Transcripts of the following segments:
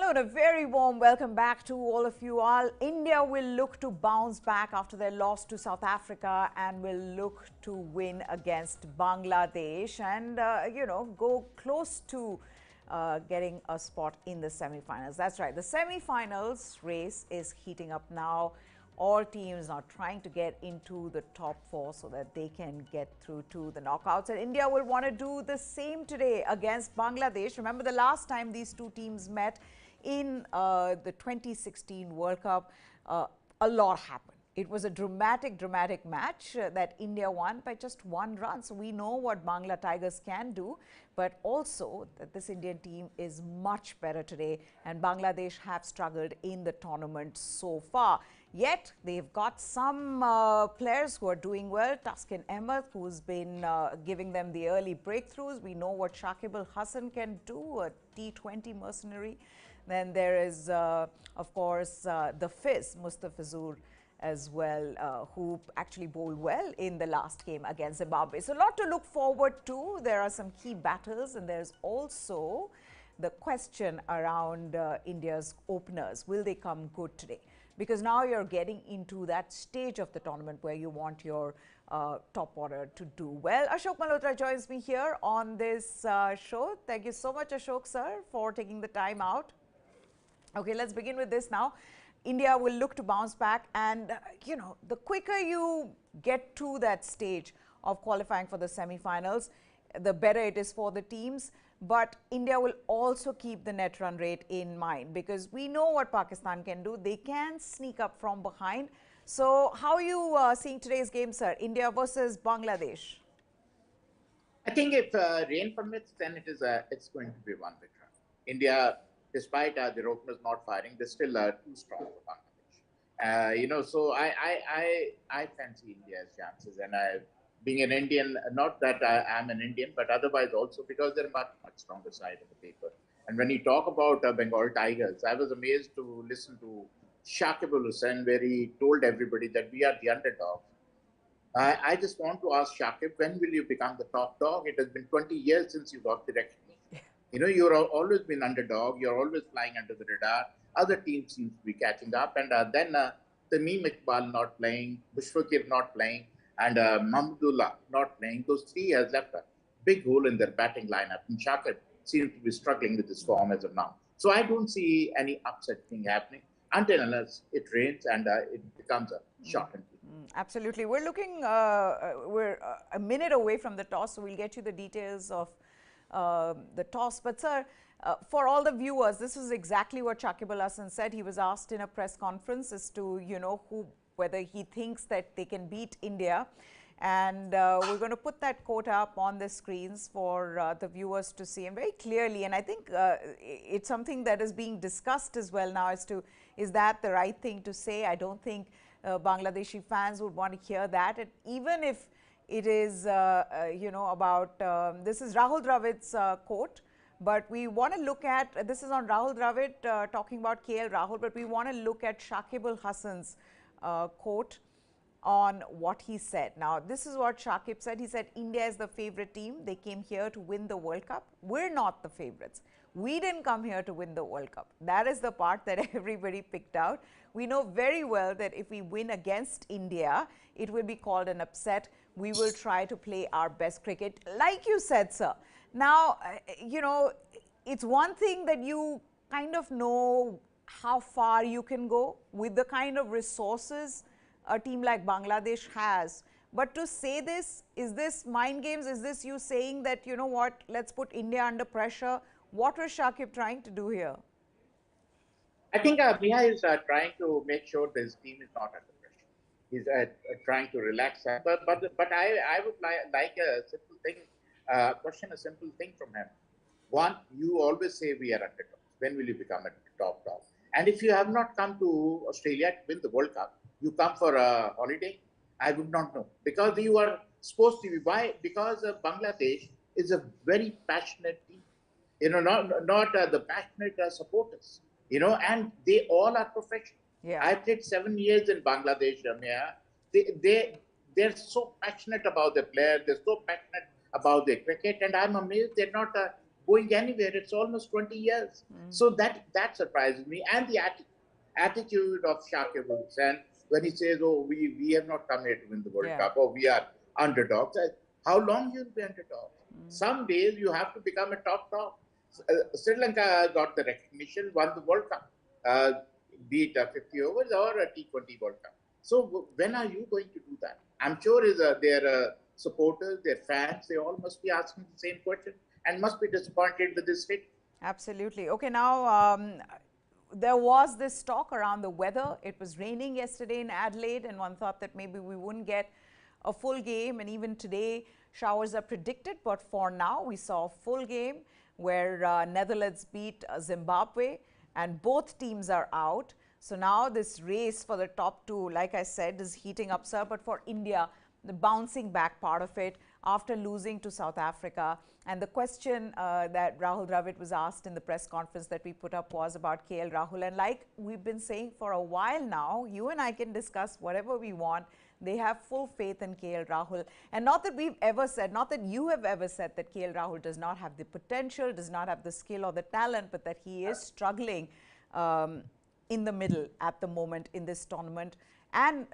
afternoon. A very warm welcome back to all of you all. India will look to bounce back after their loss to South Africa and will look to win against Bangladesh and, go close to getting a spot in the semi-finals. That's right. The semi-finals race is heating up now. All teams are trying to get into the top four so that they can get through to the knockouts. And India will want to do the same today against Bangladesh. Remember the last time these two teams met in the 2016 World Cup, a lot happened. It was a dramatic match that India won by just 1 run. So we know what Bangla Tigers can do, but also that this Indian team is much better today, and Bangladesh have struggled in the tournament so far. Yet they've got some players who are doing well. Taskin Ahmed, who's been giving them the early breakthroughs. We know what Shakib Hasan can do, a T20 mercenary. Then there is, of course, the Fizz, Mustafizur, as well, who actually bowled well in the last game against Zimbabwe. So a lot to look forward to. There are some key battles, and there's also the question around India's openers. Will they come good today? Because now you're getting into that stage of the tournament where you want your top order to do well. Ashok Malhotra joins me here on this show. Thank you so much, Ashok, sir, for taking the time out. Okay, let's begin with this now. India will look to bounce back, and the quicker you get to that stage of qualifying for the semi-finals, the better it is for the teams. But India will also keep the net run rate in mind, because we know what Pakistan can do. They can sneak up from behind. So how are you seeing today's game, sir? India versus Bangladesh. I think if rain permits, then it's going to be one big run. India, despite their openers not firing, they're still too strong for Bangladesh. So I fancy India's chances, and being an Indian, not that I'm an Indian, but otherwise also because they're much stronger side of the paper. And when you talk about Bengal Tigers, I was amazed to listen to Shakib Hussain, where he told everybody that we are the underdogs. I just want to ask Shakib, when will you become the top dog? It has been 20 years since you got the recognition. You've always been underdog. You're always flying under the radar. Other teams seem to be catching up. And then Tamim Iqbal not playing, Mushfiqur not playing, and Mahmudullah not playing. Those three has left a big hole in their batting lineup. And Shakib seems to be struggling with his form as of now. So I don't see any upset thing happening unless it rains and it becomes a short and Absolutely. We're looking, we're a minute away from the toss, so we'll get you the details of the toss. But sir, for all the viewers, this is exactly what Shakib Al Hasan said. He was asked in a press conference as to, whether he thinks that they can beat India. And we're going to put that quote up on the screens for the viewers to see, and very clearly. And I think it's something that is being discussed as well now as to, is that the right thing to say? I don't think Bangladeshi fans would want to hear that. And even if it is, about, this is Rahul Dravid's quote, but we want to look at, this is on Rahul Dravid talking about KL Rahul, but we want to look at Shakib Al Hasan's quote on what he said. Now, this is what Shakib said. He said, India is the favorite team. They came here to win the World Cup. We're not the favorites. We didn't come here to win the World Cup. That is the part that everybody picked out. We know very well that if we win against India, it will be called an upset. We will try to play our best cricket, like you said, sir. Now, it's one thing that you kind of know how far you can go with the kind of resources a team like Bangladesh has. But to say this, is this mind games? Is this you saying that, let's put India under pressure? What was Shakib trying to do here? I think Miha is trying to make sure this team is not under pressure. He's trying to relax. But I would like a simple thing, question a simple thing from him. One, you always say we are underdogs. When will you become a top dog? And if you have not come to Australia to win the World Cup, you come for a holiday, I would not know. Because you are supposed to be. Why? Because Bangladesh is a very passionate team. Not the passionate supporters. And they all are professional. Yeah. I played 7 years in Bangladesh, Ramya. They're so passionate about their players. They're so passionate about their cricket. And I'm amazed they're not going anywhere. It's almost 20 years. So that surprises me. And the attitude of Shakib when he says, "Oh, we have not come here to win the World Cup, or we are underdogs." How long you'll be underdogs? Some days you have to become a top. Sri Lanka got the recognition, won the World Cup, be it a 50 overs or a T20 World Cup. So when are you going to do that? I'm sure their supporters, their fans, they all must be asking the same question and must be disappointed with this hit. Absolutely. Okay, now there was this talk around the weather. It was raining yesterday in Adelaide, and one thought that maybe we wouldn't get a full game, and even today showers are predicted. But for now, we saw a full game where Netherlands beat Zimbabwe, and both teams are out. So now this race for the top two, like I said, is heating up, sir. But for India, the bouncing back part of it after losing to South Africa. And the question that Rahul Dravid was asked in the press conference that we put up was about KL Rahul. And like we've been saying for a while now, you and I can discuss whatever we want. They have full faith in KL Rahul. And not that we've ever said, not that you have ever said that KL Rahul does not have the potential, does not have the skill or the talent, but that he is struggling in the middle at the moment in this tournament and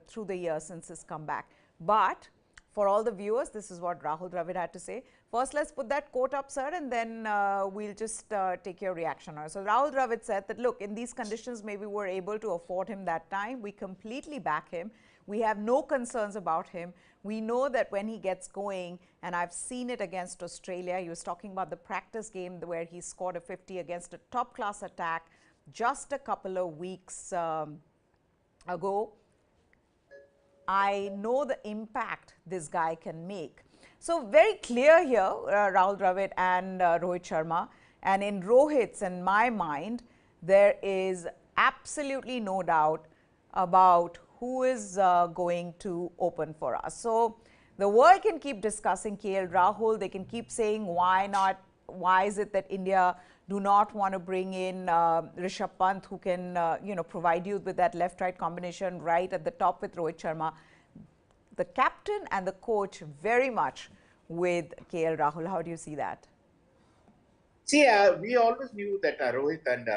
through the years since his comeback. But for all the viewers, this is what Rahul Dravid had to say. First, let's put that quote up, sir, and then we'll just take your reaction on it. So Rahul Dravid said that, look, in these conditions, maybe we're able to afford him that time. We completely back him. We have no concerns about him. We know that when he gets going, and I've seen it against Australia, he was talking about the practice game where he scored a 50 against a top-class attack just a couple of weeks ago. I know the impact this guy can make. So very clear here, Rahul Dravid and Rohit Sharma. And in Rohit's and my mind, there is absolutely no doubt about who is going to open for us. So the world can keep discussing KL Rahul. They can keep saying why not, why is it that India do not want to bring in Rishabh Pant, who can provide you with that left-right combination right at the top with Rohit Sharma. The captain and the coach very much with KL Rahul. How do you see that? See, we always knew that Rohit and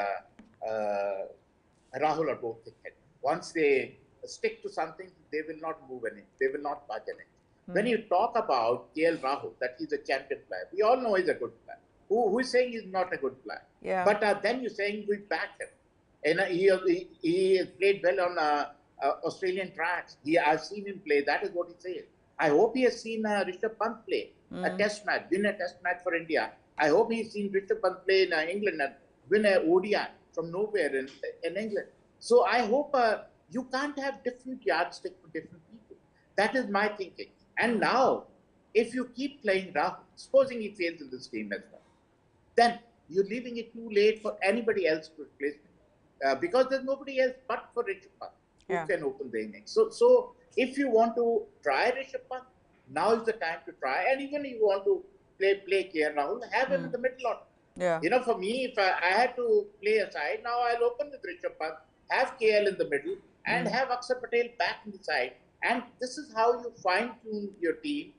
Rahul are both thick-headed. Once they stick to something, they will not move in it. They will not budge in it. When you talk about KL Rahul, that he's a champion player, we all know he's a good player. Who is saying he's not a good player? Yeah. But then you're saying we back him. And he has played well on Australian tracks. I've seen him play. That is what he says. I hope he has seen Rishabh Pant play a test match, win a test match for India. I hope he's seen Rishabh Pant play in England and win a ODI from nowhere in England. So I hope you can't have different yardsticks for different people. That is my thinking. And now, if you keep playing Rahul, supposing he fails in this game as well, then you're leaving it too late for anybody else to replace him. Because there's nobody else but for Rishabh Pant who can open the innings. So if you want to try Rishabh Pant, now is the time to try. And even if you want to play KL Rahul, have him in the middle order. Yeah. You know, for me, if I had to play a side, now I'll open with Rishabh Pant, have KL in the middle, and have Akshar Patel back in the side. And this is how you fine-tune your team,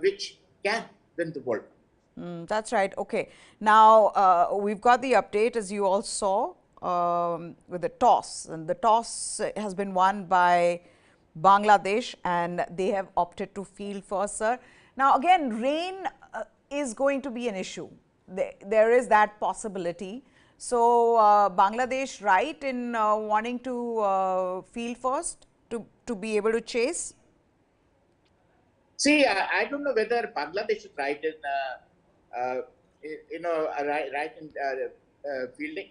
which can win the World Cup. That's right. Okay. Now, we've got the update, as you all saw, with the toss. And the toss has been won by Bangladesh, and they have opted to field first, sir. Now, again, rain is going to be an issue. There is that possibility. So, Bangladesh right in wanting to field first to be able to chase? See, I don't know whether Bangladesh is right in, right in fielding,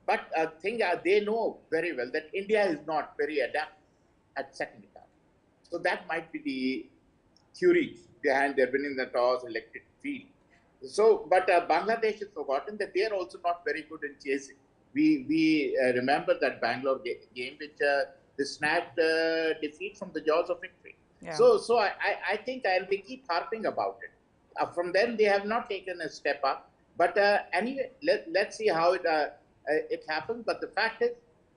but I think they know very well that India is not very adept at second down. So that might be the theory behind their winning the toss, elected field. So, but Bangladesh has forgotten that they are also not very good in chasing. We remember that Bangalore game, which they snagged defeat from the jaws of victory. Yeah. So I think they keep harping about it. From then, they have not taken a step up. But anyway, let's see how it happens. But the fact is,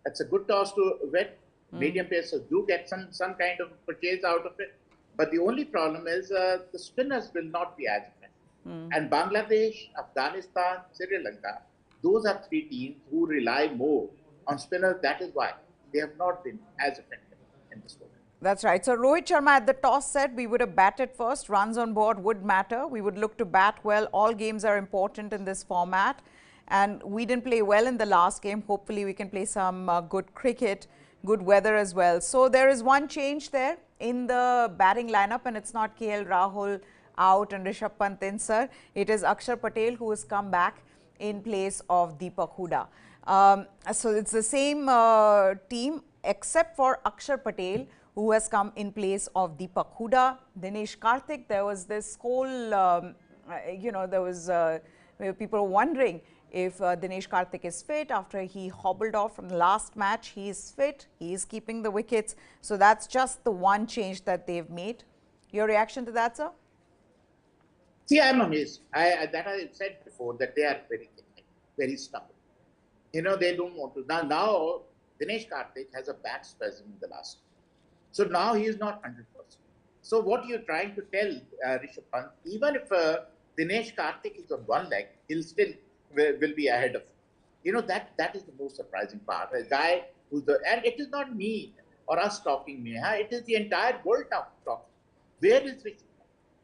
it's a good toss to win. Medium pacers do get some kind of purchase out of it. But the only problem is the spinners will not be as effective. And Bangladesh, Afghanistan, Sri Lanka, those are three teams who rely more on spinners. That is why they have not been as effective in this tournament. That's right. So Rohit Sharma at the toss said we would have batted first. Runs on board would matter. We would look to bat well. All games are important in this format. And we didn't play well in the last game. Hopefully we can play some good cricket, good weather as well. So there is one change there in the batting lineup, and it's not KL Rahul out and Rishabh Pant in, sir. It is Akshar Patel who has come back in place of Deepak Hooda. So it's the same team except for Akshar Patel, who has come in place of Deepak Hooda. Dinesh Karthik, there was this whole, there was people wondering if Dinesh Karthik is fit after he hobbled off from the last match. He is fit, he is keeping the wickets. So that's just the one change that they've made. Your reaction to that, sir? See, I'm amazed. That I said before that they are very stubborn. They don't want to. Now Dinesh Karthik has a back spasm in the last. So now he is not 100%. So what you're trying to tell Rishabh Pant, even if Dinesh Karthik is on one leg, he'll still will be ahead of him. That is the most surprising part. A guy and it is not me or us talking, it is the entire world talking. Where is Rishabh Pant?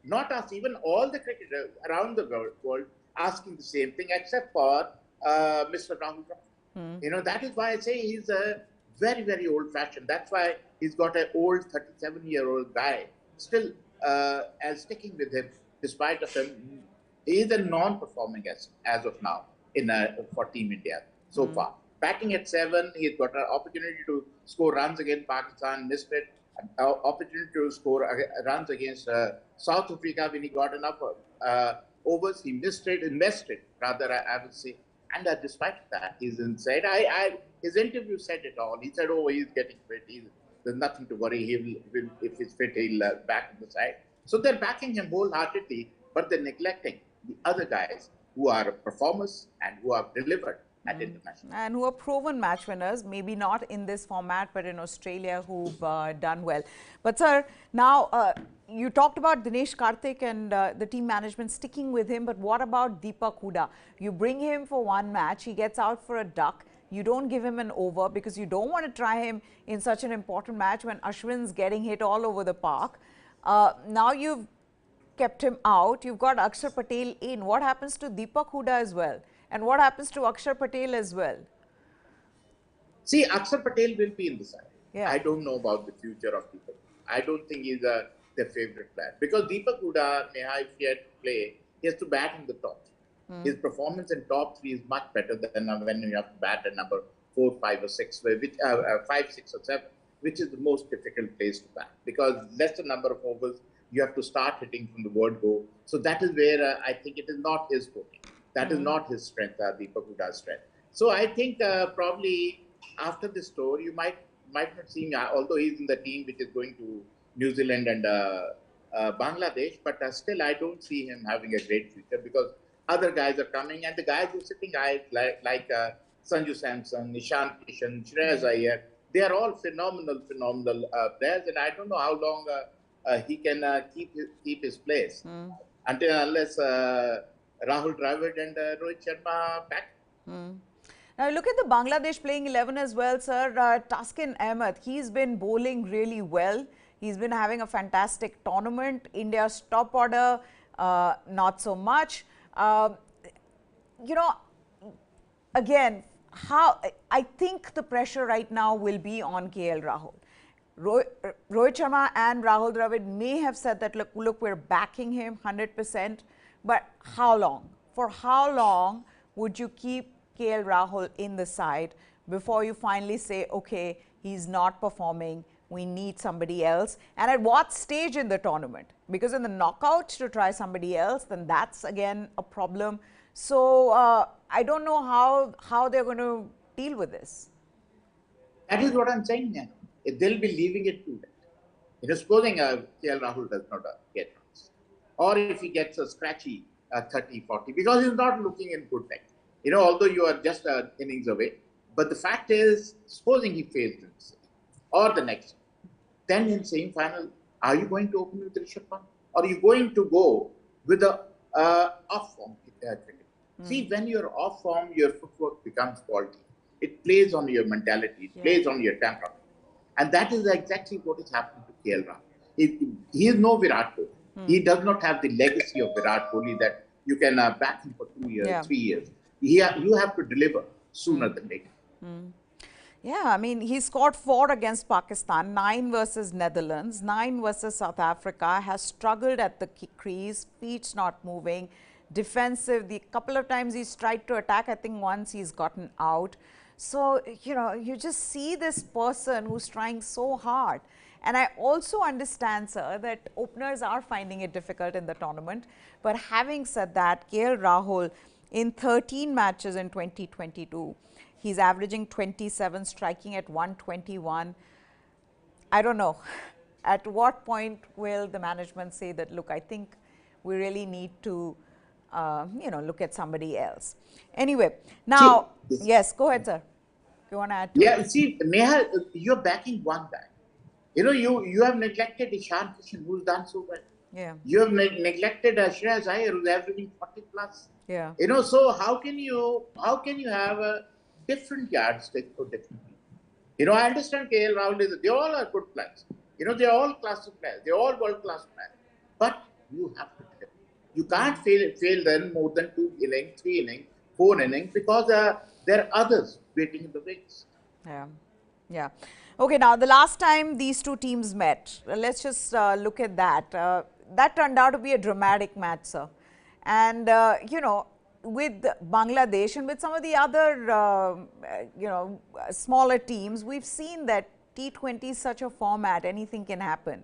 Not us, even all the cricketers around the world asking the same thing, except for Mr. Rahul. That is why I say he's a very, very old-fashioned. That's why he's got an old 37-year-old guy still as sticking with him, despite of him. He is a non-performing as of now for Team India so far. Batting at 7, he's got an opportunity to score runs against Pakistan, missed it. Opportunity to score runs against South Africa when he got enough overs. He missed it, invested rather, I would say. And despite that, he's inside. His interview said it all. He said, "Oh, he's getting fit. There's nothing to worry. He will, if he's fit, he'll back in the side." So they're backing him wholeheartedly, but they're neglecting the other guys who are performers and who have delivered at international. And who are proven match winners, maybe not in this format, but in Australia, who've done well. But sir, now you talked about Dinesh Karthik and the team management sticking with him, but what about Deepak Hooda? You bring him for one match, he gets out for a duck. You don't give him an over because you don't want to try him in such an important match when Ashwin's getting hit all over the park. Now you've kept him out. You've got Akshar Patel in. What happens to Deepak Hooda as well? And what happens to Akshar Patel as well? See, Akshar Patel will be in the side. Yeah. I don't know about the future of Deepak. I don't think he's their favorite player. Because Deepak Hooda, if he had to play, he has to bat in the top. His performance in top 3 is much better than when you have to bat at number 4, 5 or 6, which 5, 6 or 7, which is the most difficult place to bat. Because lesser number of overs, you have to start hitting from the word go. So that is where I think it is not his forte. That is not his strength, Deepak Hooda's strength. So I think probably after this tour, you might not see him, although he's in the team which is going to New Zealand and Bangladesh, but still I don't see him having a great future because other guys are coming and the guys who are sitting like Sanju Samson, Nishan Kishan, Shreyas Iyer, they are all phenomenal players, and I don't know how long he can keep his place unless Rahul Dravid and Rohit Sharma back. Now look at the Bangladesh playing 11 as well, sir. Taskin Ahmed, he's been bowling really well. He's been having a fantastic tournament. India's top order, not so much. Again, I think the pressure right now will be on KL Rahul. Rohit Sharma and Rahul Dravid may have said that, look, we're backing him 100%, but how long? For how long would you keep KL Rahul in the side before you finally say, okay, he's not performing, we need somebody else? And at what stage in the tournament? Because in the knockouts to try somebody else, then that's again a problem. So I don't know how they're going to deal with this. That is what I'm saying now. They'll be leaving it to that. Supposing KL Rahul does not get runs, or if he gets a scratchy 30, 40, because he's not looking in good time. Although you are just innings away, but the fact is, supposing he fails in this or the next, then in semi-final, are you going to open with Rishabh Pant? Or are you going to go with a off form cricket. See, when you're off form, your footwork becomes faulty. It plays on your mentality, it plays on your temperament. And that is exactly what is happening to KL Rahul. He is no Virat Kohli. He does not have the legacy of Virat Kohli that you can back him for 2 years, 3 years. You have to deliver sooner than later. Yeah, I mean, he scored 4 against Pakistan, 9 versus Netherlands, 9 versus South Africa, has struggled at the crease, feet's not moving, defensive. The couple of times he's tried to attack, I think once he's gotten out. So, you know, you just see this person who's trying so hard. And I also understand, sir, that openers are finding it difficult in the tournament. But having said that, KL Rahul, in 13 matches in 2022, he's averaging 27, striking at 121. I don't know. At what point will the management say that, look, I think we really need to, you know, look at somebody else. Anyway, now, yes, go ahead, sir. You want to add to it? See, Neha, you're backing one guy. You know, you have neglected Ishan Kishan, who's done so well. Yeah. You have neglected Shreyas Iyer, who's averaging 40 plus. Yeah. You know, so how can you have a different yardstick for different people? You know, I understand KL Rahul they all are good players. You know, they're all class players. They're all world class players. But you have to deliver. You can't fail them more than 2 innings, 3 innings, 4 innings because there are others waiting in the wings. Yeah. Yeah. Okay, now the last time these two teams met, let's just look at that. That turned out to be a dramatic match, sir. And, you know, with Bangladesh and with some of the other, you know, smaller teams, we've seen that T20 is such a format, anything can happen.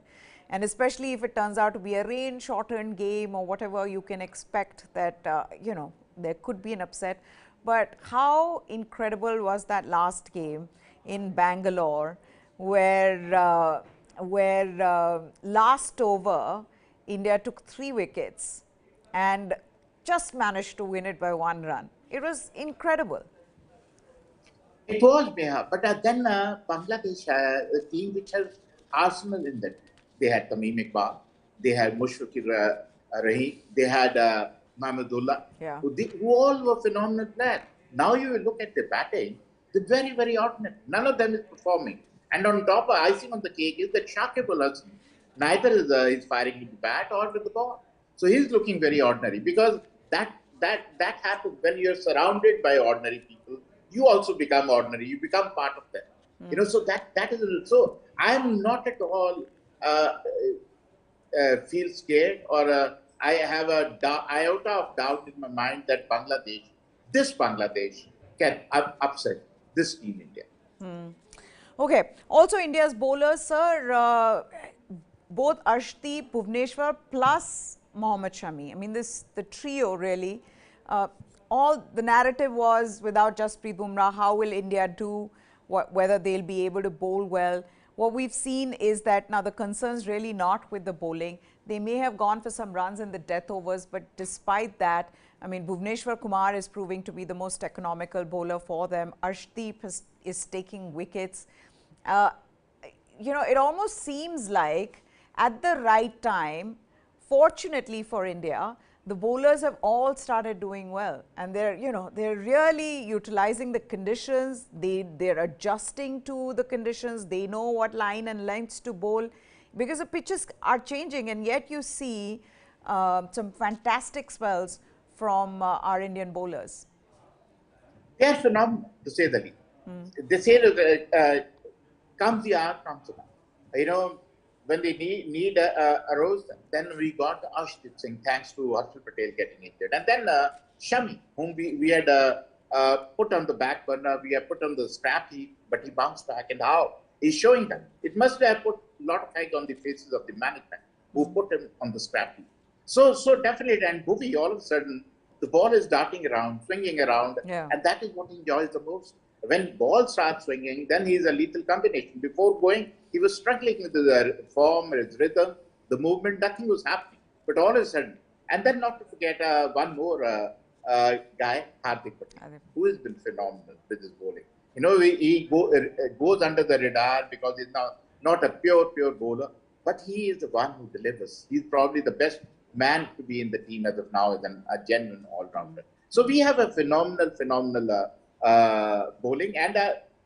And especially if it turns out to be a rain-shortened game or whatever, you can expect that, you know, there could be an upset. But how incredible was that last game in Bangalore, where last over India took 3 wickets and just managed to win it by 1 run. It was incredible. It was, Neha, but then Bangladesh, a team which has Arsenal in that. They had Tamim Iqbal, they had Mushfiqur Rahim, they had Mahmudullah, who all were phenomenal players. Now you look at the batting, they're very, very ordinary. None of them is performing. And on top of icing on the cake is that Shakib Hasan neither is firing with the bat or with the ball. So he's looking very ordinary because that happens when you're surrounded by ordinary people. You also become ordinary. You become part of them. You know, so that is so. I'm not at all feel scared or I have a iota of doubt in my mind that this Bangladesh can upset this team India. Okay. Also, India's bowlers, sir, both Arshdeep, Bhuvneshwar plus Mohammad Shami. I mean, the trio really. All the narrative was without Jasprit Bumrah, how will India do? Whether they'll be able to bowl well. What we've seen is that now the concern's really not with the bowling. They may have gone for some runs in the death overs, but despite that, I mean, Bhuvneshwar Kumar is proving to be the most economical bowler for them. Arshdeep is taking wickets. You know, it almost seems like at the right time, fortunately for India, the bowlers have all started doing well, and they're really utilizing the conditions. They're adjusting to the conditions. They know what line and lengths to bowl because the pitches are changing, and yet you see some fantastic spells from our Indian bowlers. They are phenomenal, to say the least. They say that comes the hour, comes the hour. You know, when they need a rose, then we got Arshdeep Singh, thanks to Harshal Patel getting injured. And then Shami, whom we had put on the back burner, we have put on the scrap heap, but he bounced back. And how? He's showing that. It must have put a lot of egg on the faces of the management who put him on the scrap heap. So definitely, and Bhuvi, all of a sudden, the ball is darting around, swinging around, and that is what he enjoys the most. When ball starts swinging, then he's a lethal combination. Before going, he was struggling with the form, his rhythm, the movement, nothing was happening. But all of a sudden, and then not to forget one more guy, Hardik Patel, who has been phenomenal with his bowling. You know, he goes under the radar because he's not a pure bowler, but he is the one who delivers. He's probably the best man to be in the team as of now as a genuine all-rounder. So we have a phenomenal bowling. And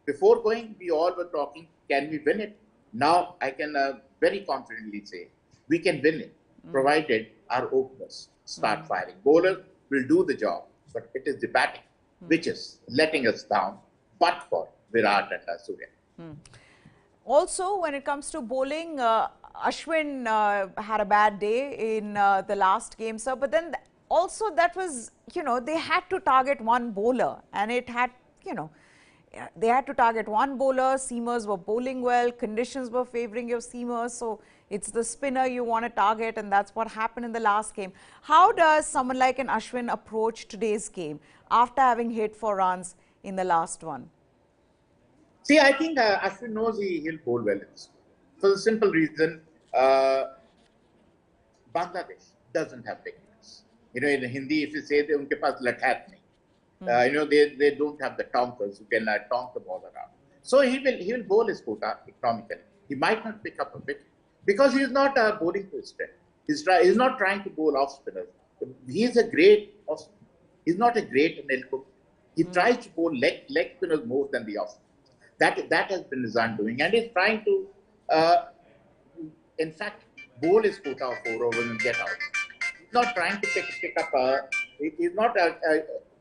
before going, we all were talking, can we win it? Now I can very confidently say we can win it, provided our openers start firing. Bowlers will do the job, but it is the batting which is letting us down, but for Virat and Surya. Also, when it comes to bowling, Ashwin had a bad day in the last game, sir. But then also that was, they had to target one bowler, and it had, they had to target one bowler. Seamers were bowling well, conditions were favoring your seamers, so it's the spinner you want to target, and that's what happened in the last game. How does someone like an Ashwin approach today's game after having hit 4 runs in the last one? See, I think Ashwin knows he'll bowl well in this. For the simple reason, Bangladesh doesn't have techniques. In Hindi, if you say they unke paas lathat nahi. They don't have the tonkers who can tonk the ball around. So he will bowl his quota economically. He might not pick up a wicket because he is not bowling to his strength. He's not trying to bowl off spinners. He's a great off. He's not a great nail cook. He tries to bowl leg spinners more than the off. That has been his undoing, and he's trying to, in fact, bowl his quota of 4 overs and get out. He's not trying to pick up. He's not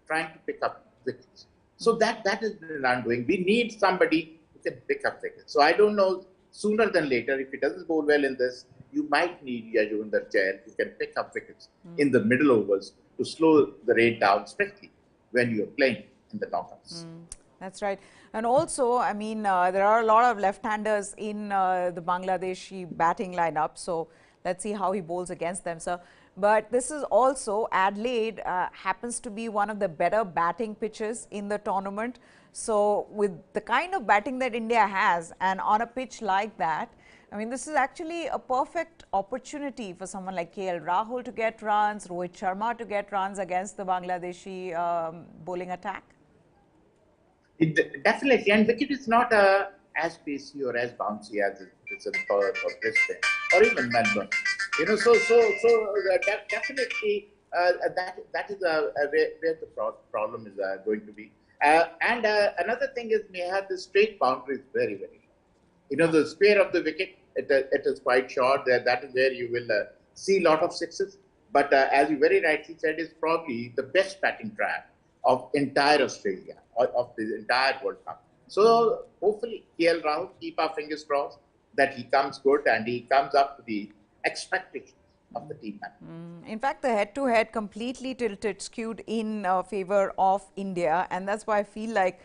trying to pick up wickets. So that has been his undoing. We need somebody who can pick up wickets. So I don't know. Sooner than later, if he doesn't bowl well in this, you might need Yajurinder Chahal who can pick up wickets in the middle overs to slow the rate down, especially when you're playing in the knockouts. That's right. And also, I mean, there are a lot of left-handers in the Bangladeshi batting lineup. So let's see how he bowls against them, sir. But this is also, Adelaide happens to be one of the better batting pitches in the tournament. So with the kind of batting that India has, and on a pitch like that, I mean, this is actually a perfect opportunity for someone like KL Rahul to get runs, Rohit Sharma to get runs against the Bangladeshi bowling attack. Definitely, and wicket is not as pacey or as bouncy as it's in Perth or Brisbane or even Melbourne. So definitely that is where the problem is going to be. And another thing is we have the straight boundaries very low. The square of the wicket it is quite short. That is where you will see a lot of sixes. But as you very rightly said, is probably the best batting track of entire Australia, of the entire World Cup. So hopefully KL Rahul, keep our fingers crossed that he comes good and he comes up to the expectations of the team. In fact, the head-to-head completely tilted, skewed in favor of India, and that's why I feel like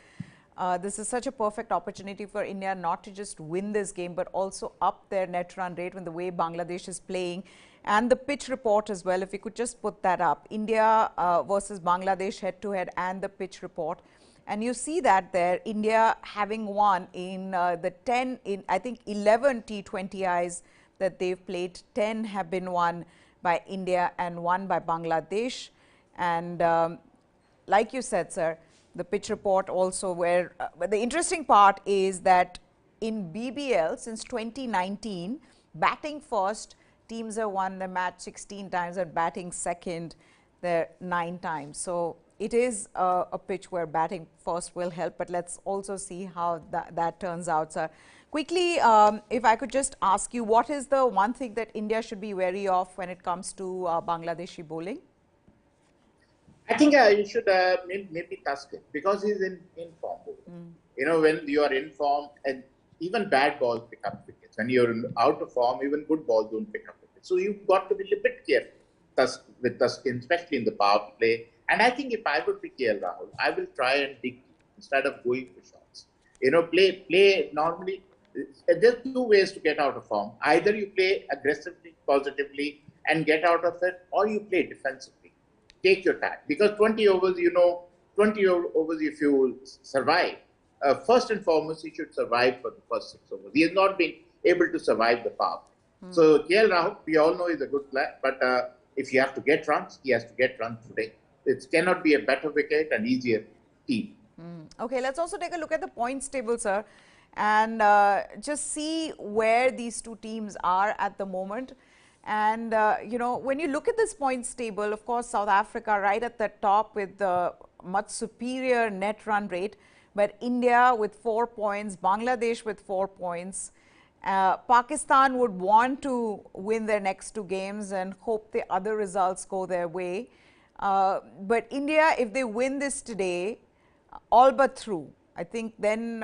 this is such a perfect opportunity for India not to just win this game, but also up their net run rate with the way Bangladesh is playing. And the pitch report as well, if we could just put that up. India versus Bangladesh head-to-head and the pitch report. And you see that there, India having won in the 11 T20Is that they've played, 10 have been won by India and 1 by Bangladesh. And like you said, sir, the pitch report also where, but the interesting part is that in BBL since 2019, batting first, teams have won the match 16 times, and batting second, they're 9 times. So it is a pitch where batting first will help, but let's also see how that turns out, sir. Quickly, if I could just ask you, what is the one thing that India should be wary of when it comes to Bangladeshi bowling? I think you should maybe Tuscan because he's in form. When you are in form, and even bad balls pick up wickets. When you're out of form, even good balls don't pick up wickets. So you've got to be a little bit careful with Tuscan, especially in the power play. And I think if I would be KL Rahul, I will try and dig instead of going for shots. Play normally. There's 2 ways to get out of form. Either you play aggressively, positively, and get out of it, or you play defensively. Take your time. Because 20 overs, 20 overs if you survive. First and foremost, he should survive for the first 6 overs. He has not been able to survive the power play. So KL Rahul, we all know he's a good player, but if you have to get runs, he has to get runs today. It cannot be a better wicket and easier team. Okay, let's also take a look at the points table, sir, and just see where these 2 teams are at the moment. And, when you look at this points table, of course, South Africa right at the top with the much superior net run rate, but India with 4 points, Bangladesh with 4 points. Pakistan would want to win their next 2 games and hope the other results go their way. But India, if they win this today, all but through, I think then,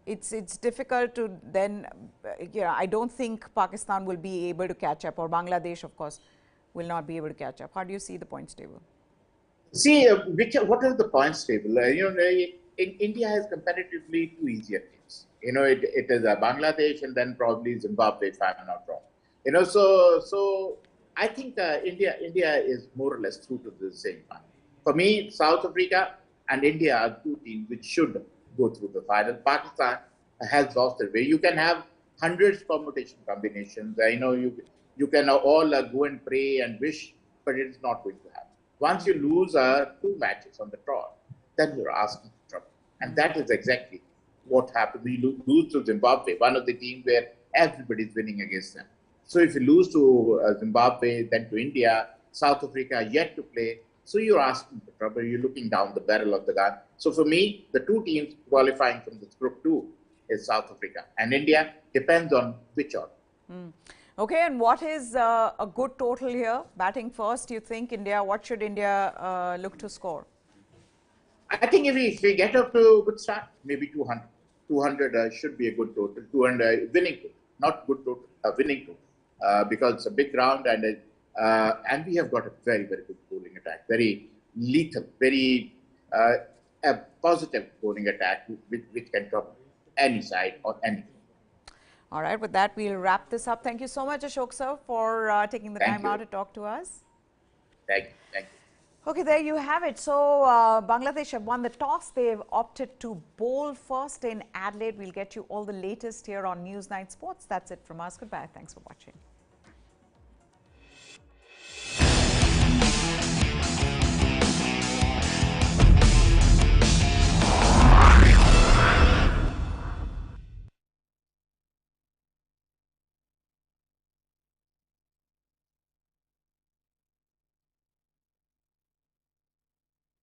it's difficult to then, I don't think Pakistan will be able to catch up, or Bangladesh, of course, will not be able to catch up. How do you see the points table? See, what is the points table? India has comparatively 2 easier teams. It is Bangladesh and then probably Zimbabwe, if I'm not wrong. So I think India is more or less through to the same final. For me, South Africa and India are 2 teams which should go through the final. Pakistan has lost their way. You can have hundreds of permutation combinations. I know you can all go and pray and wish, but it is not going to happen. Once you lose 2 matches on the draw, then you're asking for trouble. And that is exactly what happened. We lose to Zimbabwe, one of the teams where everybody's winning against them. So if you lose to Zimbabwe, then to India, South Africa yet to play, so you're asking for trouble. You're looking down the barrel of the gun. So for me, the 2 teams qualifying from this group 2 is South Africa. And India depends on which order. Okay, and what is a good total here? Batting first, you think India, what should India look to score? I think if we get up to a good start, maybe 200. 200 should be a good total. 200 winning total, not good total, winning total. Because it's a big round and we have got a very, very good bowling attack. Very lethal, very a positive bowling attack which can drop any side or anything. All right, with that, we'll wrap this up. Thank you so much, Ashok sir, for taking the time out to talk to us. Thank you. Okay, there you have it. So, Bangladesh have won the toss. They've opted to bowl first in Adelaide. We'll get you all the latest here on News 9 Sports. That's it from us. Goodbye. Thanks for watching.